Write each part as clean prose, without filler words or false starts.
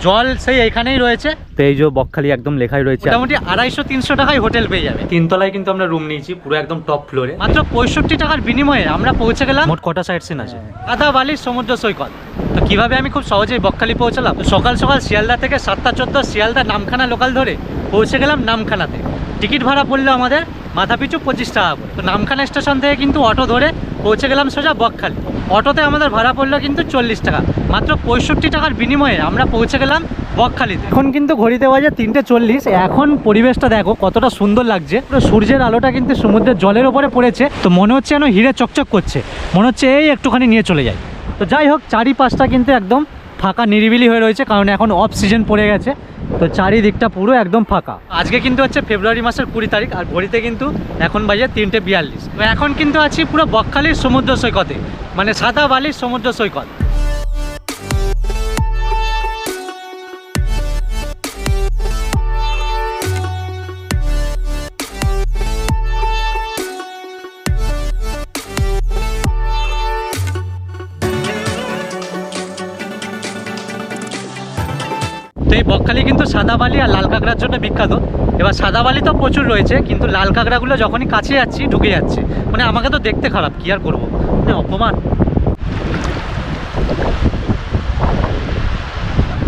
জল সেই এইখানেই রয়েছে। তো এই যে বকখালি একদম লেখাই রয়েছে, মোটামুটি 250-300 টাকায় হোটেল পেয়ে যাবে। 3 তলায় কিন্তু আমরা রুম নিয়েছি, পুরো একদম টপ ফ্লোরে। মাত্র 65 টাকার বিনিময়ে আমরা পৌঁছে গেলাম। মোট কটা সাইট সিন আছে? আধা বালির সমুদ্র সৈকত। তো কিভাবে আমি খুব সহজেই বকখালি পৌঁছালাম? সকাল সকাল শিয়ালদা থেকে 7টা 14 শিয়ালদা নামখানা লোকাল ধরে পৌঁছে গেলাম নামখানাতে। টিকিট ভাড়া পড়লো আমাদের মাথা পিছু 25 টাকা করে। তো নামখানা স্টেশন থেকে কিন্তু অটো ধরে পৌঁছে গেলাম সোজা বকখালি। অটোতে আমাদের ভাড়া পড়লো কিন্তু 40 টাকা। মাত্র 65 টাকার বিনিময়ে আমরা পৌঁছে গেলাম বকখালিতে। এখন কিন্তু ঘড়িতে বাজে 3:40। এখন পরিবেশটা দেখো কতটা সুন্দর লাগছে। পুরো সূর্যের আলোটা কিন্তু সমুদ্রের জলের ওপরে পড়েছে। তো মনে হচ্ছে যেন হিরে চকচক করছে, মনে হচ্ছে এই একটুখানি নিয়ে চলে যায়। তো যাই হোক, চারিপাশটা কিন্তু একদম ফাঁকা নিরিবিলি হয়ে রয়েছে, কারণ এখন অফ সিজন পড়ে গেছে। তো চারিদিকটা পুরো একদম ফাঁকা। আজকে কিন্তু হচ্ছে ফেব্রুয়ারি মাসের 20 তারিখ, আর ঘড়িতে কিন্তু এখন বাজে 3:42। তো এখন কিন্তু আছি পুরো বকখালির সমুদ্র সৈকতে, মানে সাদা বালির সমুদ্র সৈকত। তো এই বকখালি কিন্তু সাদা বালি আর লাল কাঁকড়ার জন্য বিখ্যাত। এবার সাদা বালি তো প্রচুর রয়েছে, কিন্তু লাল কাঁকড়াগুলো যখনই কাছে যাচ্ছি ঢুকে যাচ্ছে। মানে আমাকে তো দেখতে খারাপ, কি আর করবো, অপমান।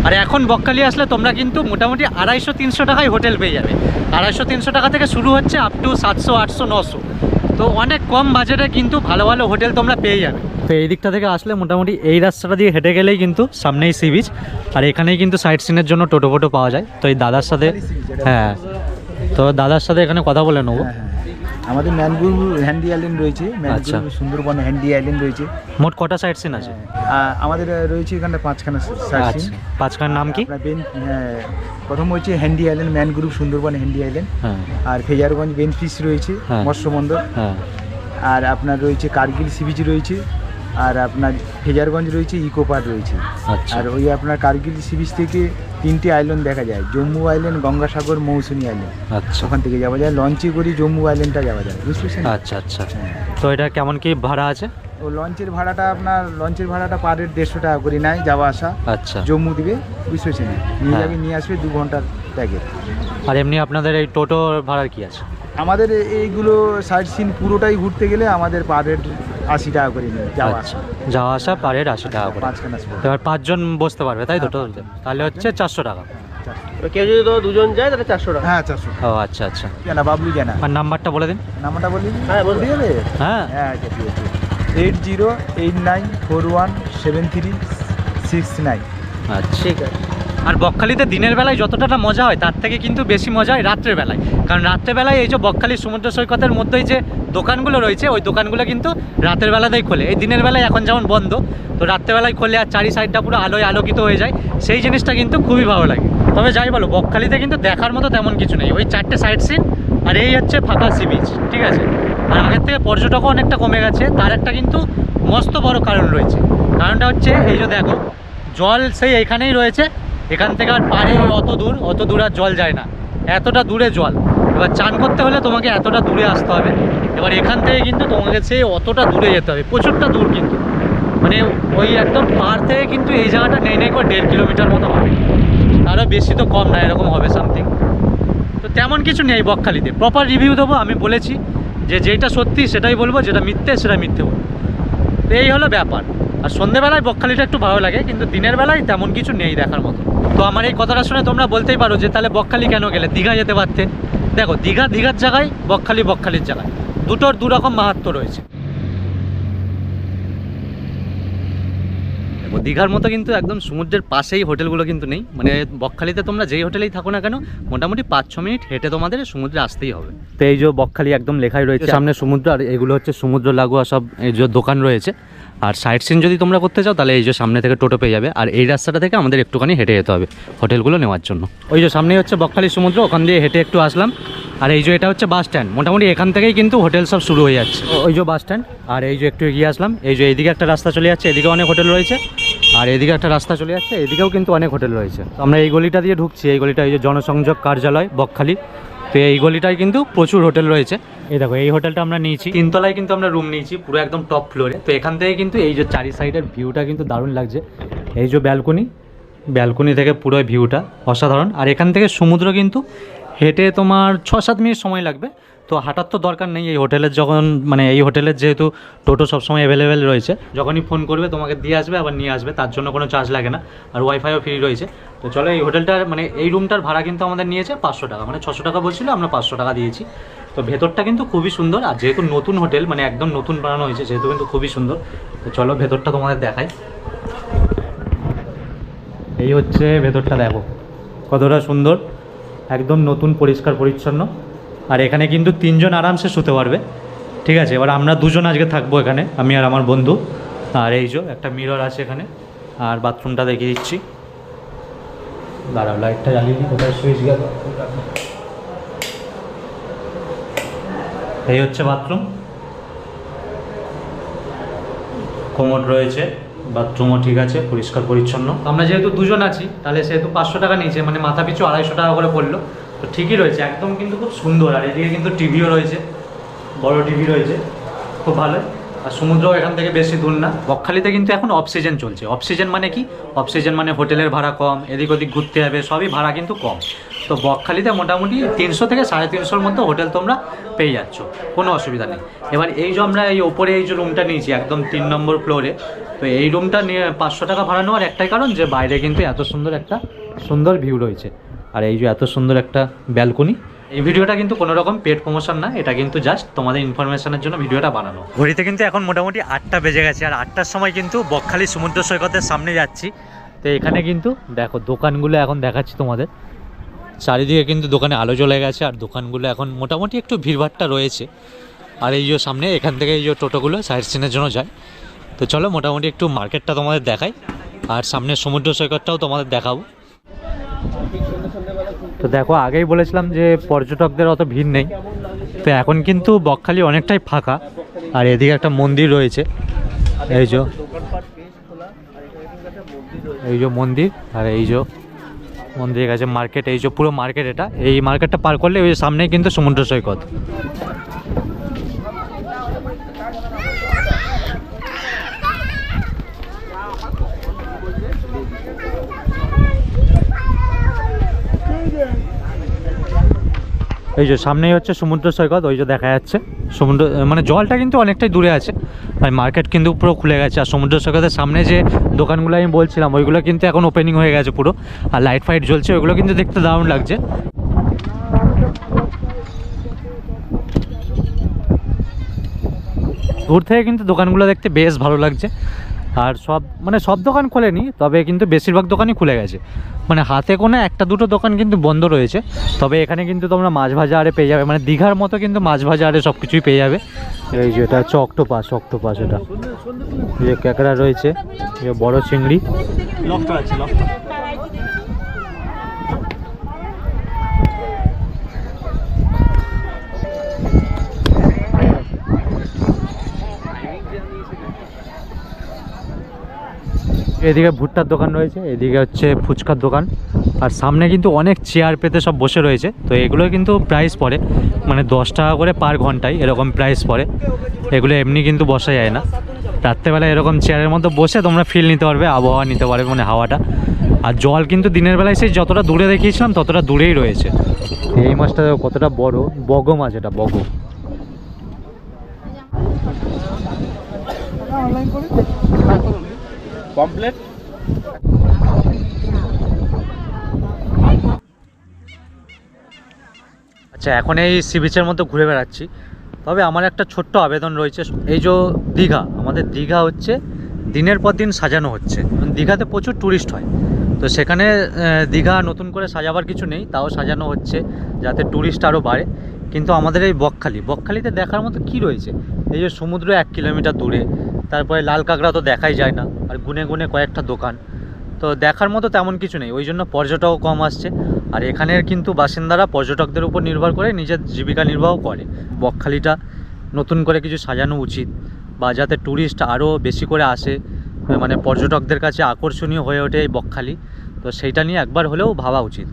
আর এখন বকখালি আসলে তোমরা কিন্তু মোটামুটি 250-300 টাকায় হোটেল পেয়ে যাবে। 250-300 টাকা থেকে শুরু হচ্ছে আপ টু 700-800-900। তো অনেক কম বাজেটে কিন্তু ভালো ভালো হোটেল তোমরা পেয়ে যাবে। তো এই দিকটা থেকে আসলে মোটামুটি এই রাস্তাটা দিয়ে হেঁটে গেলেই কিন্তু সামনেই সি বিচ। আর এখানেই কিন্তু সাইট সিনের জন্য টোটো ফোটো পাওয়া যায়। তো এই দাদার সাথে, হ্যাঁ, তো দাদার সাথে এখানে কথা বলে নেবো। আমাদের ম্যানগ্রোভ হ্যান্ডি আইল্যান্ড রয়েছে, ম্যানগ্রোভ সুন্দরবন হ্যান্ডি আইল্যান্ড রয়েছে। মোট কটা সাইট সিন আছে? আমাদের রয়েছে এখানে 5খানা সাইট সিন। 5খানার নাম কি? প্রথম হচ্ছে handy island, mangrove Sundarban handy island. আর ফেজারগঞ্জ বেনফিস রয়েছে, মৎস্য বন্দর। আর আপনার রয়েছে কার্গিল সি বিচ রয়েছে। আর আপনার ফেজারগঞ্জ রয়েছে, ইকো পার্ক রয়েছে। আর ওই আপনার কার্গিল সি বিচ থেকে 3টে আইল্যান্ড দেখা যায়, জম্মু আইল্যান্ড, গঙ্গাসাগর, মৌসুমী আইল্যান্ড। আচ্ছা, ওখান থেকে যাওয়া যায়, লঞ্চে করে জম্মু আইল্যান্ডটা যাওয়া যায়, বুঝতে পারছেন? আচ্ছা আচ্ছা। তো এটা কেমন কি ভাড়া আছে? ও লঞ্চের ভাড়াটা আপনার পার হেড 150 টাকা করে নেয় যাওয়া আসা। আচ্ছা, জম্মু দিবে, বুঝতে পারছেন? নিয়ে যাবে, নিয়ে আসবে 2 ঘন্টার প্যাকেজ। আর এমনি আপনাদের এই টোটো ভাড়া কি আছে? আমাদের এইগুলো সাইট সিন পুরোটাই ঘুরতে গেলে আমাদের পার হেড 80 টাকা করে নেয় যাওয়া আসা। যাওয়া আসা পার হেড 80 টাকা করে। 5খানা স্পট। এবার 5 জন বসতে পারবে, তাই তো? তাহলে হচ্ছে 400 টাকা। কেউ যদি 2জন যায় তাহলে 400 টাকা। হ্যাঁ, 400। ও আচ্ছা আচ্ছা। জানা বাবলু জানা। আর নাম্বারটা বলে দিন। নাম্বারটা বলে দিন। হ্যাঁ, বলতে যাবে। হ্যাঁ হ্যাঁ, আচ্ছা, ঠিক আছে। 8089417369। আচ্ছা, ঠিক আছে। আর বকখালিতে দিনের বেলায় যতটা মজা হয় তার থেকে কিন্তু বেশি মজা হয় রাত্রের বেলায়। কারণ রাত্রের বেলায় এই যে বকখালি সমুদ্র সৈকতের মধ্যেই যে দোকানগুলো রয়েছে, ওই দোকানগুলো কিন্তু রাতের বেলাতেই খোলে। এই দিনের বেলায় এখন যেমন বন্ধ, তো রাত্রেবেলায় খোলে আর চারি সাইডটা পুরো আলোয় আলোকিত হয়ে যায়। সেই জিনিসটা কিন্তু খুবই ভালো লাগে। তবে যাই বলো, বকখালিতে কিন্তু দেখার মতো তেমন কিছু নেই। ওই 4টে সাইট সিন আর এই হচ্ছে ফাঁকা সি বিচ, ঠিক আছে? আর আগের থেকে পর্যটকও অনেকটা কমে গেছে। তার একটা কিন্তু মস্ত বড় কারণ রয়েছে। কারণটা হচ্ছে এই যে দেখো, জল সেই এইখানেই রয়েছে। এখান থেকে আর পারে অত দূর আর জল যায় না, এতটা দূরে জল। এবার চান করতে হলে তোমাকে এতটা দূরে আসতে হবে। এবার এখান থেকে কিন্তু তোমাকে সেই অতটা দূরে যেতে হবে, প্রচুরটা দূর কিন্তু। মানে ওই একদম পার থেকে কিন্তু এই জায়গাটা নেই করে 1.5 কিলোমিটার মতো হবে, আরও বেশি তো কম না, এরকম হবে সামথিং। তো তেমন কিছু নেই বকখালিতে। প্রপার রিভিউ দেবো, আমি বলেছি যে যেটা সত্যি সেটাই বলবো, যেটা মিথ্যে সেটা মিথ্যে বলবো। তো এই হলো ব্যাপার। আর সন্ধ্যেবেলায় বকখালিটা একটু ভালো লাগে, কিন্তু দিনের বেলায় তেমন কিছু নেই দেখার মতো। তো আমার এই কথাটা শুনে তোমরা বলতেই পারো যে তাহলে বকখালি কেন গেলে, দীঘা যেতে পারতে। দেখো, দীঘার জায়গায়, বকখালির জায়গায়, দুটোর দুরকম মাহাত্ম্য রয়েছে। দেখো, দীঘার মতো কিন্তু একদম সমুদ্রের পাশেই হোটেলগুলো কিন্তু নেই। মানে বকখালিতে তোমরা যেই হোটেলেই থাকো না কেন, মোটামুটি 5-6 মিনিট হেঁটে তোমাদের সমুদ্রে আসতেই হবে। তো এই যে বকখালি একদম লেখাই রয়েছে সামনে সমুদ্র, আর এগুলো হচ্ছে সমুদ্র লাগোয়া সব এই যে দোকান রয়েছে। আর সাইট সিন যদি তোমরা করতে চাও তাহলে এই যে সামনে থেকে টোটো পেয়ে যাবে। আর এই রাস্তাটা থেকে আমাদের একটুখানি হেঁটে যেতে হবে হোটেলগুলো নেওয়ার জন্য। ওই যে সামনেই হচ্ছে বকখালি সমুদ্র, ওখান দিয়ে হেঁটে একটু আসলাম। আর এই যে এটা হচ্ছে বাস স্ট্যান্ড, মোটামুটি এখান থেকেই কিন্তু হোটেল সব শুরু হয়ে যাচ্ছে। ওই যে বাস স্ট্যান্ড, আর এই যে একটু এগিয়ে আসলাম, এই যে এইদিকে একটা রাস্তা চলে যাচ্ছে, এদিকে অনেক হোটেল রয়েছে। আর এদিকে একটা রাস্তা চলে যাচ্ছে, এদিকেও কিন্তু অনেক হোটেল রয়েছে। তো আমরা এই গলিটা দিয়ে ঢুকছি, এই গলিটা এই যে জনসংযোগ কার্যালয় বকখালি। তো এই গলিটায় কিন্তু প্রচুর হোটেল রয়েছে। এই দেখো, এই হোটেলটা আমরা নিয়েছি, 3 তলায় কিন্তু আমরা রুম নিয়েছি, পুরো একদম টপ ফ্লোরে। তো এখান থেকে কিন্তু এই যে চারি সাইডের ভিউটা কিন্তু দারুণ লাগছে। এই যে ব্যালকনি, ব্যালকনি থেকে পুরো ভিউটা অসাধারণ। আর এখান থেকে সমুদ্র কিন্তু হেঁটে তোমার 6-7 মিনিট সময় লাগবে। তো হাঁটার তো দরকার নেই, এই হোটেলের যখন মানে এই হোটেলের যেহেতু টোটো সবসময় অ্যাভেলেবেল রয়েছে, যখনই ফোন করবে তোমাকে দিয়ে আসবে আবার নিয়ে আসবে, তার জন্য কোনো চার্জ লাগে না। আর ওয়াইফাইও ফ্রি রয়েছে। তো চলো, এই হোটেলটার মানে এই রুমটার ভাড়া কিন্তু আমাদের নিয়েছে 500 টাকা, মানে 600 টাকা বলছিল, আমরা 500 টাকা দিয়েছি। তো ভেতরটা কিন্তু খুবই সুন্দর, আর যেহেতু নতুন হোটেল মানে একদম নতুন বানানো হয়েছে যেহেতু কিন্তু খুবই সুন্দর। তো চলো ভেতরটা তোমাদের দেখাই। এই হচ্ছে ভেতরটা, দেখো কতটা সুন্দর, একদম নতুন পরিষ্কার পরিচ্ছন্ন। আর এখানে কিন্তু 3 জন আরামসে শুতে পারবে, ঠিক আছে। এবার আমরা 2 জন আজকে থাকবো এখানে, আমি আর আমার বন্ধু। আর এই যে একটা মিরর আছে এখানে, আর বাথরুমটা দেখিয়ে দিচ্ছি। দাঁড়াও, লাইটটা জ্বালিয়ে দিই, কোথায় সুইচ গেল। এই হচ্ছে বাথরুম, কোমোড রয়েছে, বাথরুমও ঠিক আছে, পরিষ্কার পরিচ্ছন্ন। আমরা যেহেতু 2 জন আছি তাহলে সেহেতু 500 টাকা নিয়েছে, মানে মাথা পিছু 250 টাকা করে পড়লো। তো ঠিকই রয়েছে, একদম কিন্তু খুব সুন্দর। আর এদিকে কিন্তু টিভিও রয়েছে, বড় টিভি রয়েছে, খুব ভালো। আর সমুদ্রও এখান থেকে বেশি দূর না। বকখালিতে কিন্তু এখন অফ সিজন চলছে। অফ সিজন মানে কি? অফ সিজন মানে হোটেলের ভাড়া কম, এদিক ওদিক ঘুরতে যাবে, সবই ভাড়া কিন্তু কম। তো বকখালিতে মোটামুটি 300 থেকে 350-র মধ্যে হোটেল তোমরা পেয়ে যাচ্ছ, কোনো অসুবিধা নেই। এবার এই যে আমরা এই ওপরে এই যে রুমটা নিয়েছি একদম 3 নম্বর ফ্লোরে, তো এই রুমটা নিয়ে 500 টাকা ভাড়া নেওয়ার একটাই কারণ যে বাইরে কিন্তু এত সুন্দর একটা সুন্দর ভিউ রয়েছে। আর এই যে এত সুন্দর একটা ব্যালকনি। এই ভিডিওটা কিন্তু কোনো রকম পেড প্রমোশন না, এটা কিন্তু জাস্ট তোমাদের ইনফরমেশনের জন্য ভিডিওটা বানানো। ঘড়িতে কিন্তু এখন মোটামুটি 8টা বেজে গেছে, আর 8টার সময় কিন্তু বকখালি সমুদ্র সৈকতের সামনে যাচ্ছি। তো এখানে কিন্তু দেখো দোকানগুলো এখন দেখাচ্ছি তোমাদের, চারিদিকে কিন্তু দোকানে আলো জ্বলে গেছে, আর দোকানগুলো এখন মোটামুটি একটু ভিড়ভাড়টা রয়েছে। আর এই যে সামনে এখান থেকে এই যে টোটোগুলো সাইড সিনের জন্য যায়। তো চলো মোটামুটি একটু মার্কেটটা তোমাদের দেখাই, আর সামনে সমুদ্র সৈকতটাও তোমাদের দেখাবো। তো দেখো, আগেই বলেছিলাম যে পর্যটকদের অত ভিড় নেই, তো এখন কিন্তু বকখালি অনেকটাই ফাঁকা। আর এদিকে একটা মন্দির রয়েছে, এই যে মন্দির, আর এই যে মন্দিরের কাছে মার্কেট, এই যে পুরো মার্কেট। এটা এই মার্কেটটা পার করলে ওই সামনেই কিন্তু সমুদ্র সৈকত। এই যে সামনেই হচ্ছে সমুদ্র সৈকত, ওই যে দেখা যাচ্ছে সমুদ্র, মানে জলটা কিন্তু অনেকটাই দূরে আছে। আর মার্কেট কিন্তু পুরো খুলে গেছে। আর সমুদ্র সৈকতের সামনে যে দোকানগুলো আমি বলছিলাম ওইগুলো কিন্তু এখন ওপেনিং হয়ে গেছে পুরো, আর লাইট ফাইট জ্বলছে, ওইগুলো কিন্তু দেখতে দারুণ লাগছে। দূর থেকে কিন্তু দোকানগুলো দেখতে বেশ ভালো লাগছে। আর সব দোকান খোলেনি, তবে কিন্তু বেশিরভাগ দোকানই খুলে গেছে। মানে হাতে কোনো 1-2 দোকান কিন্তু বন্ধ রয়েছে। তবে এখানে কিন্তু তোমরা মাছ ভাজা আরে পেয়ে যাবে, মানে দীঘার মতো কিন্তু মাছ ভাজা আরে সব কিছুই পেয়ে যাবে। এই যে এটা হচ্ছে অক্টোপাস, এটা যে ক্যাকড়া রয়েছে, যে বড় চিংড়ি, এদিকে ভুট্টার দোকান রয়েছে, এদিকে হচ্ছে ফুচকার দোকান। আর সামনে কিন্তু অনেক চেয়ার পেতে সব বসে রয়েছে। তো এগুলো কিন্তু প্রাইস পড়ে, মানে 10 টাকা করে পার ঘন্টায় এরকম প্রাইস পড়ে। এগুলো এমনি কিন্তু বসা যায় না। রাত্রেবেলা এরকম চেয়ারের মধ্যে বসে তোমরা ফিল নিতে পারবে, আবহাওয়া নিতে পারবে, মানে হাওয়াটা। আর জল কিন্তু দিনের বেলায় সেই যতটা দূরে দেখিয়েছিলাম ততটা দূরেই রয়েছে। এই মাছটা কতটা বড়, বগো মাছ, এটা বগো। কমপ্লিট। আচ্ছা, এখন এই সি বিচের মধ্যে ঘুরে বেড়াচ্ছি। তবে আমার একটা ছোট্ট আবেদন রয়েছে। এই যে দীঘা, আমাদের দীঘা হচ্ছে দিনের পর দিন সাজানো হচ্ছে। দীঘাতে প্রচুর ট্যুরিস্ট হয়, তো সেখানে দীঘা নতুন করে সাজাবার কিছু নেই, তাও সাজানো হচ্ছে যাতে ট্যুরিস্ট আরও বাড়ে। কিন্তু আমাদের এই বকখালিতে দেখার মতো কি রয়েছে? এই যে সমুদ্র 1 কিলোমিটার দূরে, তারপরে লাল কাঁকড়া তো দেখাই যায় না, আর গুনে গুনে কয়েকটা দোকান। তো দেখার মতো তেমন কিছু নেই, ওই জন্য পর্যটকও কম আসছে। আর এখানের কিন্তু বাসিন্দারা পর্যটকদের উপর নির্ভর করে নিজের জীবিকা নির্বাহ করে। বকখালিটা নতুন করে কিছু সাজানো উচিত, বা যাতে ট্যুরিস্ট আরও বেশি করে আসে, মানে পর্যটকদের কাছে আকর্ষণীয় হয়ে ওঠে এই বকখালি। তো সেইটা নিয়ে একবার হলেও ভাবা উচিত।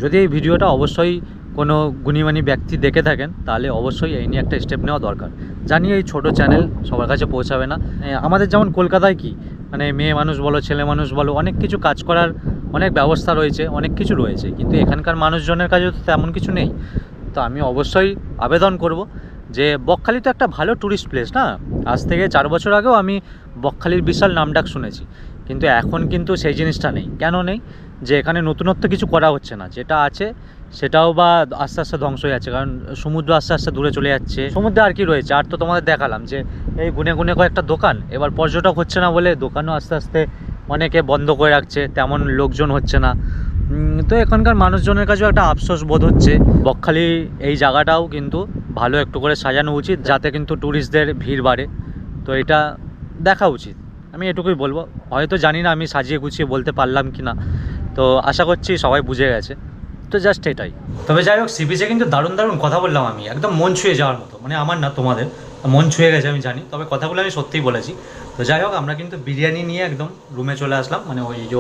যদি এই ভিডিওটা অবশ্যই কোনো গুণীমানী ব্যক্তি দেখে থাকেন তাহলে অবশ্যই এই নিয়ে একটা স্টেপ নেওয়া দরকার। জানি এই ছোট চ্যানেল সবার কাছে পৌঁছাবে না। আমাদের যেমন কলকাতায় কি মানে মেয়ে মানুষ বলো, ছেলে মানুষ বলো, অনেক কিছু কাজ করার অনেক ব্যবস্থা রয়েছে, অনেক কিছু রয়েছে, কিন্তু এখানকার মানুষজনের কাছে তো তেমন কিছু নেই। তো আমি অবশ্যই আবেদন করব যে বকখালি তো একটা ভালো ট্যুরিস্ট প্লেস না, আজ থেকে 4 বছর আগেও আমি বকখালির বিশাল নামডাক শুনেছি, কিন্তু এখন কিন্তু সেই জিনিসটা নেই। কেন নেই? যে এখানে নতুনত্ব কিছু করা হচ্ছে না, যেটা আছে সেটাও বা আস্তে আস্তে ধ্বংস হয়ে যাচ্ছে, কারণ সমুদ্র আস্তে আস্তে দূরে চলে যাচ্ছে। সমুদ্রে আর কি রয়েছে, আর তো তোমাদের দেখালাম যে এই গুনে গুনে কয়েকটা দোকান, এবার পর্যটক হচ্ছে না বলে দোকানও আস্তে আস্তে অনেকে বন্ধ করে রাখছে, তেমন লোকজন হচ্ছে না। তো এখানকার মানুষজনের কাছেও একটা আফসোস বোধ হচ্ছে। বকখালি এই জায়গাটাও কিন্তু ভালো একটু করে সাজানো উচিত, যাতে কিন্তু ট্যুরিস্টদের ভিড় বাড়ে। তো এটা দেখা উচিত, আমি এটুকুই বলবো। হয়তো জানি না আমি সাজিয়ে গুছিয়ে বলতে পারলাম কি না, তো আশা করছি সবাই বুঝে গেছে। তো জাস্ট এটাই। তবে যাই হোক, সি বিচে কিন্তু দারুণ দারুণ কথা বললাম আমি, একদম মন ছুঁয়ে যাওয়ার মতো, মানে আমার না তোমাদের মন ছুঁয়ে গেছে আমি জানি, তবে কথাগুলো আমি সত্যিই বলেছি। তো যাই হোক, আমরা কিন্তু বিরিয়ানি নিয়ে একদম রুমে চলে আসলাম, মানে ওই যে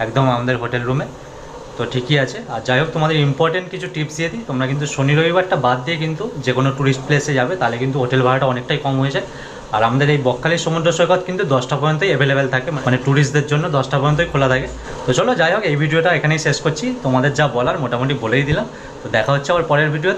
একদম আমাদের হোটেল রুমে। তো ঠিকই আছে। আর যাই হোক, তোমাদের ইম্পর্টেন্ট কিছু টিপস দিয়ে দিই, তোমরা কিন্তু শনি রবিবারটা বাদ দিয়ে কিন্তু যে কোনো ট্যুরিস্ট প্লেসে যাবে, তাহলে কিন্তু হোটেল ভাড়াটা অনেকটাই কম হয়ে যায়। আর আমাদের এই বকখালি সমুদ্র সৈকত কিন্তু 10টা পর্যন্তই অ্যাভেলেবেল থাকে, মানে ট্যুরিস্টদের জন্য 10টা পর্যন্তই খোলা থাকে। তো চলো যাই হোক, এই ভিডিওটা এখানেই শেষ করছি, তোমাদের যা বলার মোটামুটি বলেই দিলাম। তো দেখা হচ্ছে আবার পরের ভিডিওতে।